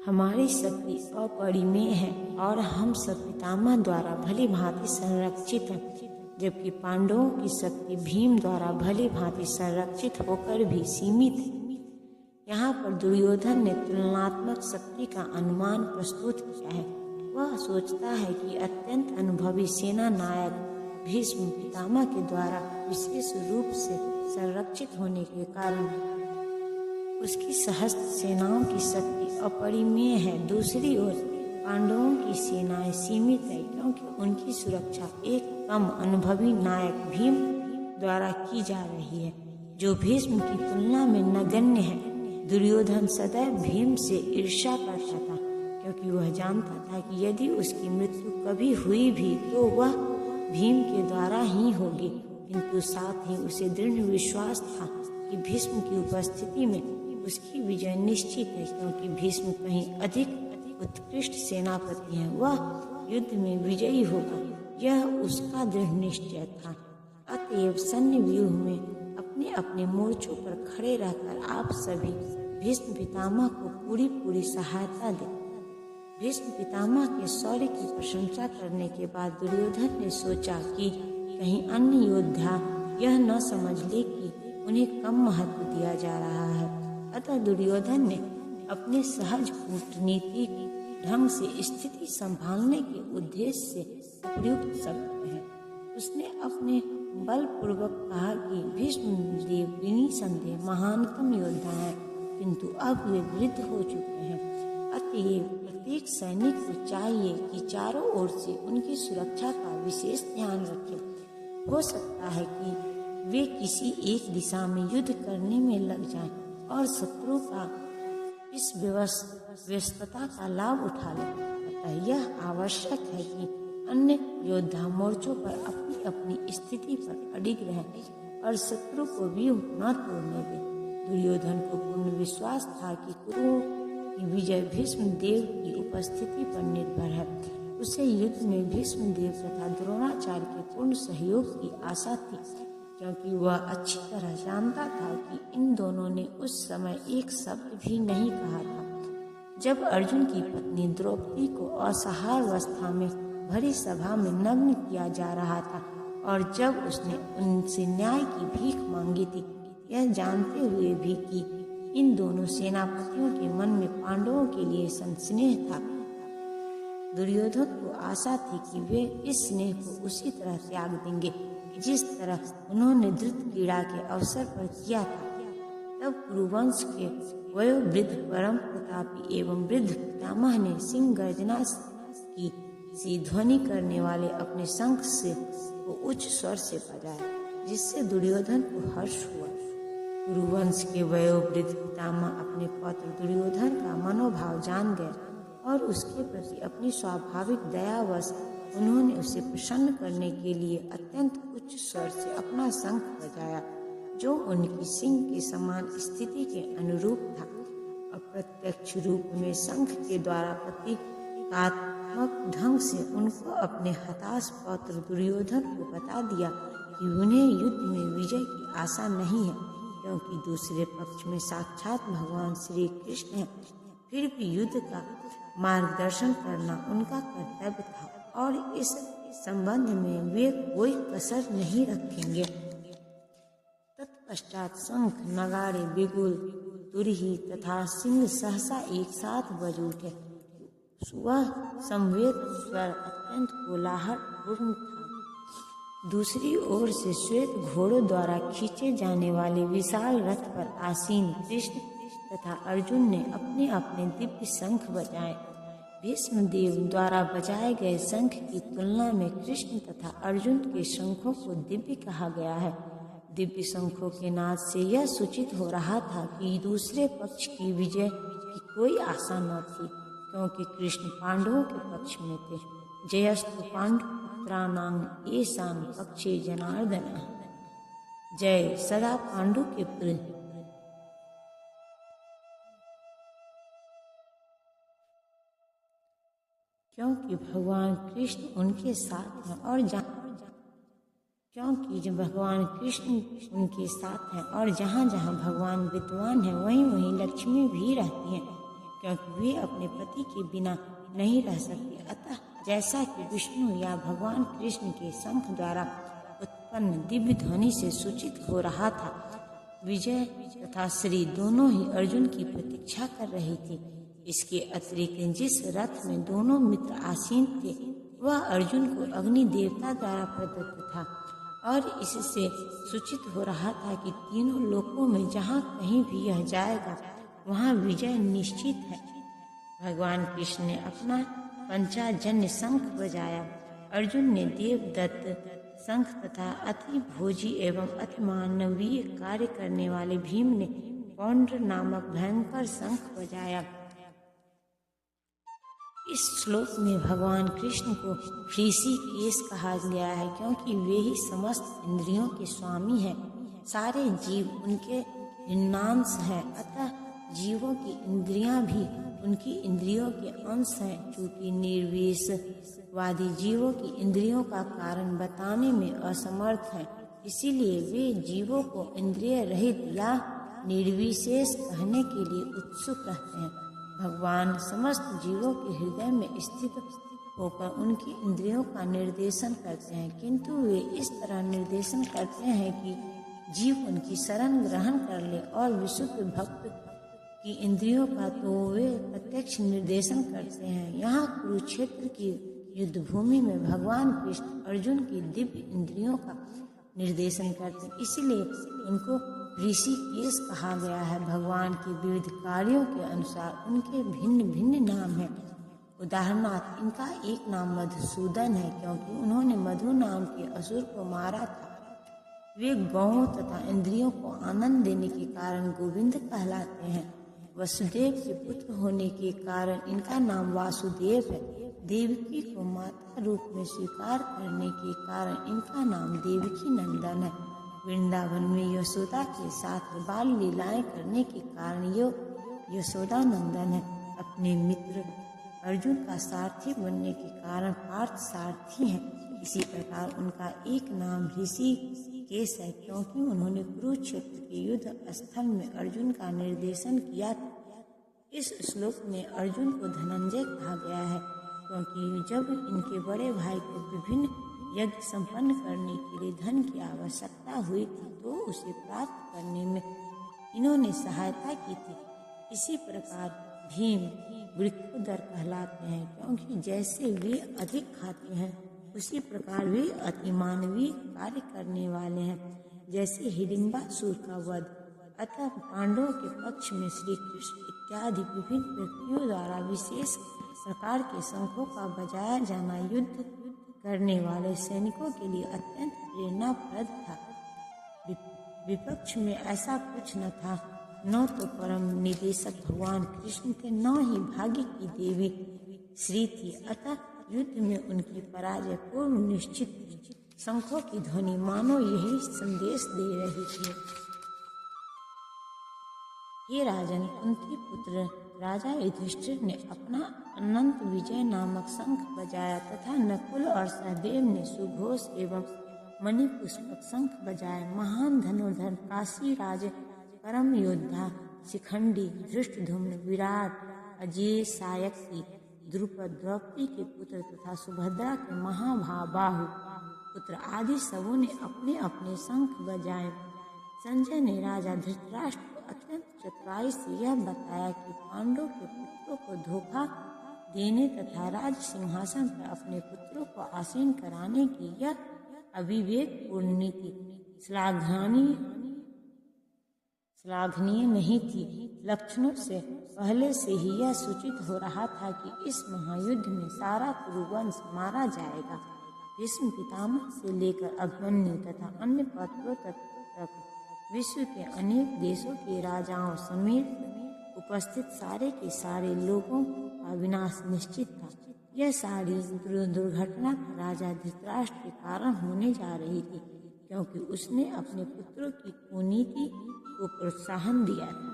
हमारी शक्ति अपरिमेय है और हम सब पितामह द्वारा भली भांति संरक्षित हैं, जबकि पांडवों की शक्ति भीम द्वारा भली भांति संरक्षित होकर भी सीमित है। यहाँ पर दुर्योधन ने तुलनात्मक शक्ति का अनुमान प्रस्तुत किया है। वह सोचता है कि अत्यंत अनुभवी सेना नायक भीष्म पितामह के द्वारा विशेष रूप से संरक्षित होने के कारण उसकी सहस्त्र सेनाओं की शक्ति अपरिमेय है। दूसरी ओर पांडवों की सेनाएं सीमित है, क्योंकि उनकी सुरक्षा एक कम अनुभवी नायक भीम द्वारा की जा रही है, जो भीष्म की तुलना में नगण्य है। दुर्योधन सदैव भीम से ईर्ष्या करता था, क्योंकि वह जानता था कि यदि उसकी मृत्यु कभी हुई भी तो वह भीम के द्वारा ही होगी, किंतु साथ ही उसे दृढ़ विश्वास था कि भीष्म की उपस्थिति में उसकी विजय निश्चित है, क्योंकि भीष्म कहीं अधिक उत्कृष्ट सेनापति हैं। वह युद्ध में विजयी होगा, यह उसका दृढ़ निश्चय था। अतएव सैन्य व्यूह में अपने अपने मोर्चों पर खड़े रहकर आप सभी भीष्म पितामह को पूरी सहायता दें। भीष्म पितामह के शौर्य की प्रशंसा करने के बाद दुर्योधन ने सोचा कि कहीं अन्य योद्धा यह न समझ ले कि उन्हें कम महत्व दिया जा रहा है। अतः दुर्योधन ने अपने सहज कूटनीति ढंग से स्थिति संभालने के उद्देश्य से उपयुक्त शब्द कहे। उसने अपने बलपूर्वक कहा कि भीष्म देव बिना संदेह महानतम योद्धा हैं, किंतु अब वे वृद्ध हो चुके हैं। अतएव प्रत्येक सैनिक को चाहिए कि चारों ओर से उनकी सुरक्षा का विशेष ध्यान रखें। हो सकता है कि वे किसी एक दिशा में युद्ध करने में लग जाएं और शत्रु का इस व्यस्तता का लाभ उठा लें। अतः यह आवश्यक है कि अन्य योद्धा मोर्चों पर अपनी अपनी स्थिति पर अडिग रहें और शत्रु को व्यूह न तोड़ने दें। दुर्योधन को पूर्ण विश्वास था कि कुरुओं की विजय भीष्म देव की उपस्थिति पर निर्भर है। उसे युद्ध में भीष्म देव तथा द्रोणाचार्य के पूर्ण सहयोग की आशा थी, क्योंकि वह अच्छी तरह जानता था कि इन दोनों ने उस समय एक शब्द भी नहीं कहा था, जब अर्जुन की पत्नी द्रौपदी को असहाय अवस्था में भरी सभा में नग्न किया जा रहा था, और जब उसने उनसे न्याय की भीख मांगी थी, यह जानते हुए भी कि इन दोनों सेनापतियों के मन में पांडवों के लिए संस्नेह था। दुर्योधन को आशा थी कि वे इस स्नेह को उसी तरह त्याग देंगे जिस तरह उन्होंने धृत क्रीड़ा के अवसर पर किया था। तब कुरुवंश के वयोवृद्ध परम प्रतापी एवं वृद्ध पितामह ने सिंह गर्जना की सी ध्वनि करने वाले अपने शंख से को उच्च स्वर से बजाया, जिससे दुर्योधन को हर्ष हुआ। कुरुवंश के वयोवृद्ध पितामह अपने पुत्र दुर्योधन का मनोभाव जान गए और उसके प्रति अपनी स्वाभाविक दयावश उन्होंने उसे प्रसन्न करने के लिए अत्यंत उच्च स्वर से अपना शंख बजाया, जो उनकी सिंह के समान स्थिति के अनुरूप था। अप्रत्यक्ष रूप में शंख के द्वारा प्रतीकात्मक ढंग से उनको अपने हताश पौत्र दुर्योधन को बता दिया कि उन्हें युद्ध में विजय की आशा नहीं है, क्योंकि दूसरे पक्ष में साक्षात भगवान श्री कृष्ण है। फिर भी युद्ध का मार्गदर्शन करना उनका कर्तव्य था और इस संबंध में वे कोई कसर नहीं रखेंगे। तत्पश्चात शंख, नगाड़े, बिगुल, तुरही तथा सिंह सहसा एक साथ बज उठे। वह संवेद स्वर अत्यंत कोलाहलपूर्ण था। दूसरी ओर से श्वेत घोड़ों द्वारा खींचे जाने वाले विशाल रथ पर आसीन कृष्ण तथा अर्जुन ने अपने अपने दिव्य शंख बजाए। भीष्म देव द्वारा बजाए गए शंख की तुलना में कृष्ण तथा अर्जुन के शंखों को दिव्य कहा गया है। दिव्य शंखों के नाद से यह सूचित हो रहा था कि दूसरे पक्ष की विजय की कोई आशा न थी, क्योंकि कृष्ण पांडवों के पक्ष में थे। जयस्तु पांडुपुत्राणां येषां पक्षे जनार्दन। जय सदा पांडु के पुत्र। क्योंकि भगवान कृष्ण उनके साथ हैं और जहाँ जहाँ भगवान विद्वान हैं वहीं वहीं लक्ष्मी भी रहती हैं, क्योंकि वे अपने पति के बिना नहीं रह सकते। अतः जैसा कि विष्णु या भगवान कृष्ण के शंख द्वारा उत्पन्न दिव्य ध्वनि से सूचित हो रहा था, विजय तथा श्री दोनों ही अर्जुन की प्रतीक्षा कर रहे थे। इसके अतिरिक्त जिस रथ में दोनों मित्र आसीन थे वह अर्जुन को अग्नि देवता द्वारा प्रदत्त था और इससे सूचित हो रहा था कि तीनों लोकों में जहाँ कहीं भी यह जाएगा वहाँ विजय निश्चित है। भगवान कृष्ण ने अपना पंचाजन्य शंख बजाया। अर्जुन ने देवदत्त शंख तथा अति भोजी एवं अति मानवीय कार्य करने वाले भीम ने पौंड्र नामक भयंकर शंख बजाया। इस श्लोक में भगवान कृष्ण को ऋषिकेश कहा गया है क्योंकि वे ही समस्त इंद्रियों के स्वामी हैं। सारे जीव उनके भिन्नांश हैं, अतः जीवों की इंद्रियां भी उनकी इंद्रियों के अंश हैं। चूंकि निर्विशेषवादी जीवों की इंद्रियों का कारण बताने में असमर्थ हैं, इसीलिए वे जीवों को इंद्रिय रहित या निर्विशेष कहने के लिए उत्सुक रहते हैं। भगवान समस्त जीवों के हृदय में स्थित होकर उनकी इंद्रियों का निर्देशन करते हैं, किंतु वे इस तरह निर्देशन करते हैं कि जीव उनकी शरण ग्रहण कर ले। और विशुद्ध भक्त की इंद्रियों का तो वे प्रत्यक्ष निर्देशन करते हैं। यहाँ कुरुक्षेत्र की युद्ध भूमि में भगवान कृष्ण अर्जुन की दिव्य इंद्रियों का निर्देशन करते हैं, इसीलिए उनको ऋषिकेश कहा गया है। भगवान के विविध कार्यों के अनुसार उनके भिन्न भिन्न नाम हैं। उदाहरणार्थ इनका एक नाम मधुसूदन है क्योंकि उन्होंने मधु नाम के असुर को मारा था। वे गौओं तथा इंद्रियों को आनंद देने के कारण गोविंद कहलाते हैं। वसुदेव के पुत्र होने के कारण इनका नाम वासुदेव है। देवकी को माता रूप में स्वीकार करने के कारण इनका नाम देवकी नंदन है। वृंदावन में यशोदा के साथ बाल लीलाएं करने के कारण यशोदा नंदन है। अपने मित्र अर्जुन का सारथी बनने के कारण पार्थ सारथी हैं। इसी प्रकार उनका एक नाम ऋषिकेश है क्योंकि उन्होंने कुरुक्षेत्र के युद्ध स्थल में अर्जुन का निर्देशन किया था। इस श्लोक में अर्जुन को धनंजय कहा गया है क्योंकि जब इनके बड़े भाई को विभिन्न यज्ञ संपन्न करने के लिए धन की आवश्यकता हुई थी तो उसे प्राप्त करने में इन्होंने सहायता की थी। इसी प्रकार भीम वृक्षोदर कहलाते हैं क्योंकि जैसे वे अधिक खाते हैं उसी प्रकार वे अति मानवीय कार्य करने वाले हैं, जैसे हिडिंबासुर का वध। अतः पांडवों के पक्ष में श्री कृष्ण इत्यादि विभिन्न व्यक्तियों द्वारा विशेष प्रकार के शंखों का बजाया जाना युद्ध करने वाले सैनिकों के लिए अत्यंत प्रेरणाप्रद था। विपक्ष में ऐसा कुछ न था, न तो परम निदेशक भगवान कृष्ण थे, न ही भाग्य की देवी श्री थी। अतः युद्ध में उनकी पराजय पूर्व निश्चित थी। शंखों की ध्वनि मानो यही संदेश दे रही थी। हे राजन, कुंती पुत्र राजा युधिष्ठिर ने अपना अनंत विजय नामक शंख बजाया तथा नकुल और सहदेव ने सुघोष एवं मणिपुष्पक शंख बजाए। महान धनुर्धर काशी राज परम योद्धा शिखंडी धृष्टधुम्न विराट अजय सायकी द्रुपद द्रौपदी के पुत्र तथा सुभद्रा के महाबाहु पुत्र आदि सबों ने अपने अपने शंख बजाए। संजय ने राजा धृतराष्ट्र को अत्यंत चतुराई से यह बताया कि पांडवों के पुत्रों को धोखा देने तथा राज सिंहासन पर अपने पुत्रों को आसीन कराने की यह अविवेकपूर्ण नीति श्लाघनीय नहीं थी। लक्षणों से पहले से ही यह सूचित हो रहा था कि इस महायुद्ध में सारा कुरुवंश मारा जाएगा। भीष्म पितामह से लेकर अभिमन्यु तथा अन्य पात्रों तक विश्व के अनेक देशों के राजाओं समेत उपस्थित सारे के सारे लोगों का विनाश निश्चित था। यह सारी दुर्घटना राजा धृतराष्ट्र के कारण होने जा रही थी क्योंकि उसने अपने पुत्रों की कुनीति को प्रोत्साहन दिया था।